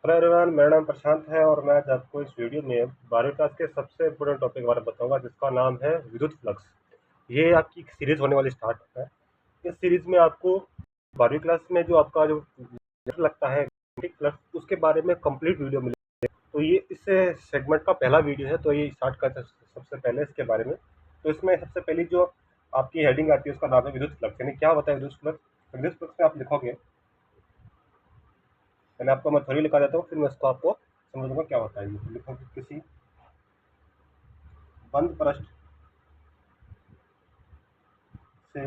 Hello everyone, मेरा नाम प्रशांत है और मैं आज आपको इस वीडियो में 12वीं क्लास के सबसे इम्पोर्टेंट टॉपिक के बारे में बताऊंगा जिसका नाम है विद्युत फ्लक्स। ये आपकी एक सीरीज होने वाली स्टार्ट है। इस सीरीज में आपको 12वीं क्लास में जो आपका जो लगता है मैग्नेटिक फ्लक्स उसके बारे में कंप्लीट वीडियो मिलेगी। तो ये इस सेगमेंट का पहला वीडियो है, तो ये स्टार्ट करते हैं सबसे पहले इसके बारे में। तो इसमें सबसे पहली जो आपकी हेडिंग आती है उसका नाम है विद्युत फ्लक्स। यानी क्या होता है विद्युत फ्लक्स? विद्युत फ्लक्स में आप लिखोगे, पहले आपको मैं थ्योरी लिखा देता हूँ, फिर मैं इसको आपको समझूंगा क्या होता है। ये लिखोगे किसी बंद पृष्ठ से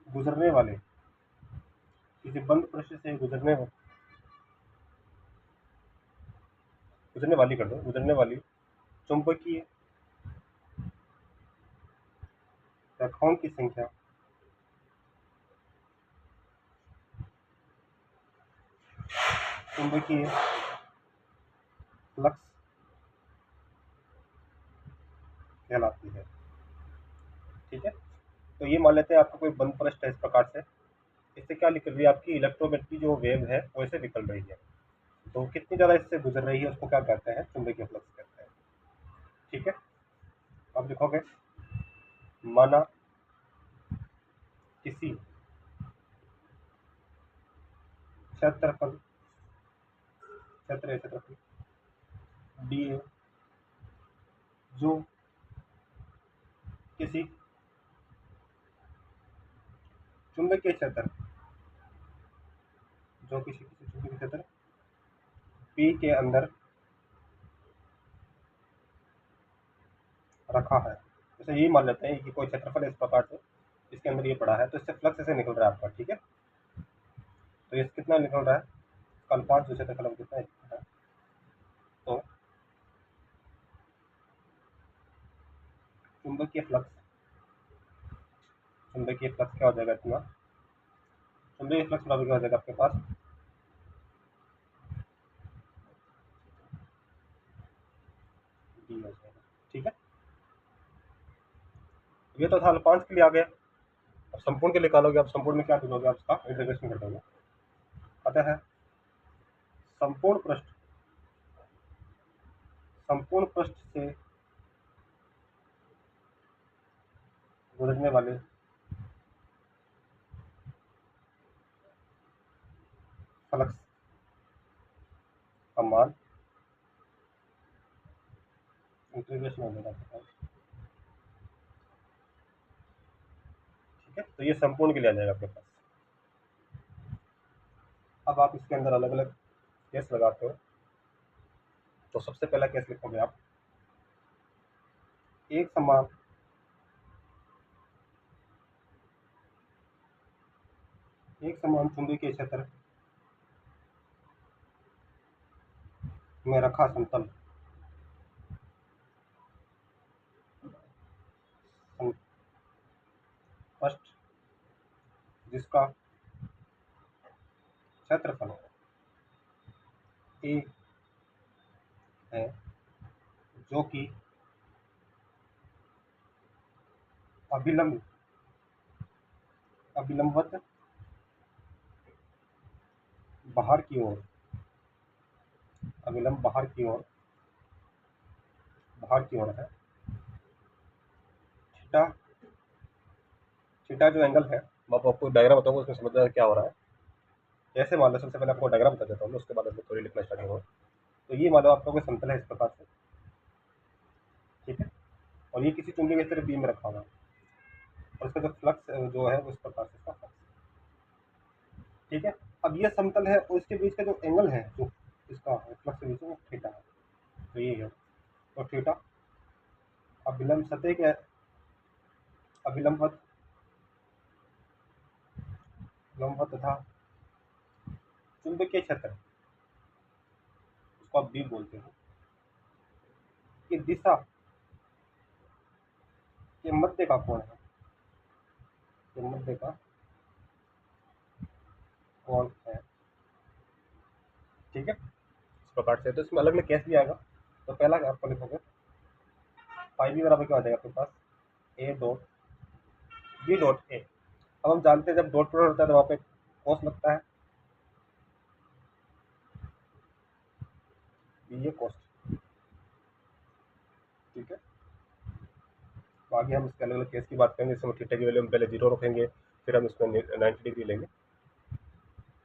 गुजरने वाले किसी बंद पृष्ठ से गुजरने वाली कर दो, गुजरने वाली चुंबकीय रेखाओं की संख्या चुंबकीय फ्लक्स कहलाती है। ठीक है, तो ये मान लेते हैं आपका कोई बंद पृष्ठ है इस प्रकार से। इससे क्या निकल रही है? आपकी इलेक्ट्रोमैग्नेटिक की जो वेव है वो ऐसे निकल रही है। तो कितनी ज्यादा इससे गुजर रही है उसको क्या कहते हैं? चुंबकीय फ्लक्स कहते हैं। ठीक है, अब लिखोगे माना किसी क्षेत्रफल क्षेत्रफल डी ए जो किसी चुंबकीय क्षेत्र किसी चुंबकीय क्षेत्र पी के अंदर रखा है। जैसे यही मान लेते हैं कि कोई क्षेत्रफल इस प्रकार से इसके अंदर ये पड़ा है, तो इससे फ्लक्स ऐसे निकल रहा है आपका। ठीक है, तो ये कितना निकल रहा है? कल 5 जो क्षेत्रफल है कितना है? तो चुंबकीय फ्लक्स क्या हो जाएगा इतना? चुंबकीय फ्लक्स बराबर क्या हो जाएगा आपके पास? डी हो जाएगा। ठीक है, ये तो था अल्पांश के लिए आ गया। अब संपूर्ण के लिए निकालोगे। अब संपूर्ण में क्या ढूंढोगे? आप इसका इंटीग्रेशन कर दोगे। अतः है संपूर्ण पृष्ठ से गुजरने वाले फ्लक्स का मान इंटीग्रेशन हो जाएगा आपके पास। ठीक है, तो ये संपूर्ण के लिए आ जाएगा आपके पास। अब आप इसके अंदर अलग अलग केस लगाते हो। तो सबसे पहला केस लिखोगे आप एक समान चुंबकीय क्षेत्र में रखा समतल पृष्ठ जिसका क्षेत्रफल ए है, जो कि अभिलंब अभिलंबवत बाहर की ओर अभिलंब बाहर की ओर है। थीटा थीटा जो एंगल है, मैं आपको डायग्राम बताऊंगा, उसमें समझ जाएगा क्या हो रहा है। जैसे मान लो, सबसे पहले आपको डायग्राम बता देता हूँ, उसके बाद थोड़ी लिखना स्टार्ट करूँगा। तो ये मान लो आपका कोई समतल है इस प्रकार से। ठीक है, और ये किसी चुंबकीय क्षेत्र बी में रखा हुआ है और इसका जो फ्लक्स जो है वो इस प्रकार से इसका फ्लक्स। ठीक है, अब ये समतल है और इसके बीच का जो एंगल है, जो इसका फ्लक्स के बीच में, वो थीटा है। तो ये है, तो थीटा अभिलंब सतह के अभिलंबवत लंबवत तथा चुंबकीय क्षेत्र, उसको आप बी बोलते हो, की दिशा के मध्य का कोण है। के मध्य का कोण है। ठीक है, इस प्रकार से। तो इसमें अलग अलग केस भी आएगा। तो पहला आपको लिखोगे फाइव बी बराबर क्या हो जाएगा आपके पास? A dot B dot A. अब हम जानते हैं जब डॉट प्रोडक्ट होता है तो वहाँ पे कोस लगता है। बी ए कॉस्ट। ठीक है, तो आगे हम इसके अलग अलग केस की बात करेंगे। इसमें थीटा की वैल्यू हम पहले 0 रखेंगे, फिर हम इसमें 90 डिग्री लेंगे।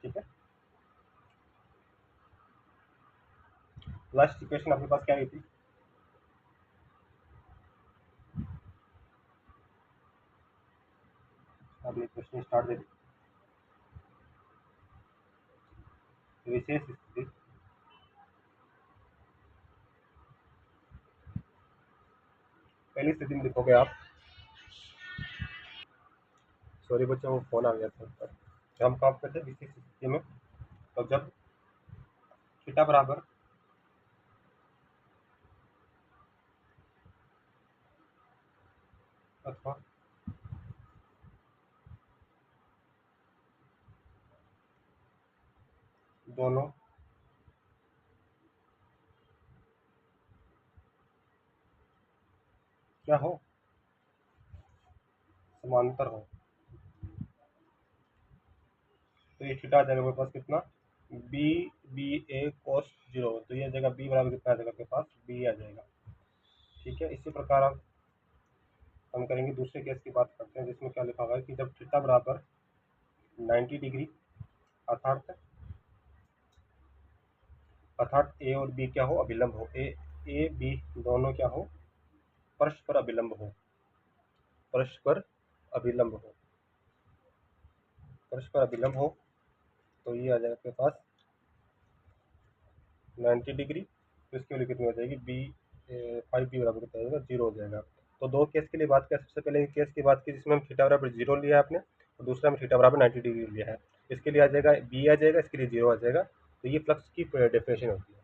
ठीक है, लास्ट इक्वेशन आपके पास क्या आई थी? आपने क्वेश्चन स्टार्ट दे दी। विशेष स्थिति पहली स्थिति में लिखोगे आप, सॉरी बच्चों, वो फोन आ गया था ऊपर। जब हम काम करते हैं विशेष स्थिति में, तो जब थीटा बराबर अथवा दोनों क्या हो, समांतर हो, तो ये थीटा आ जाएगा मेरे पास कितना, बी बी ए कोस 0। तो ये आ जाएगा बी बराबर कितना आ जाएगा आपके पास, बी आ जाएगा। ठीक है, इसी प्रकार अब हम करेंगे दूसरे केस की बात करते हैं, जिसमें क्या लिखा हुआ है कि जब थीटा बराबर 90 डिग्री अर्थात ए और बी क्या हो, अभिलंब हो, ए बी दोनों क्या हो, परस्पर अभिलंब हो, परस्पर अभिलंब हो, परस्पर अभिलंब हो। तो ये आ जाएगा आपके पास 90 डिग्री, तो इसकी वैल्यू कितनी हो जाएगी, बी 5 बी बराबर कितना हो जाएगा, 0 हो जाएगा। तो दो केस के लिए बात किया, सबसे पहले केस की बात की जिसमें हम थीटा बराबर 0 लिया है आपने, और दूसरा में थीटा बराबर 90 डिग्री लिया है। इसके लिए आ जाएगा बी आ जाएगा, इसके लिए 0 आ जाएगा। तो ये फ्लक्स की डेफिनेशन होती है।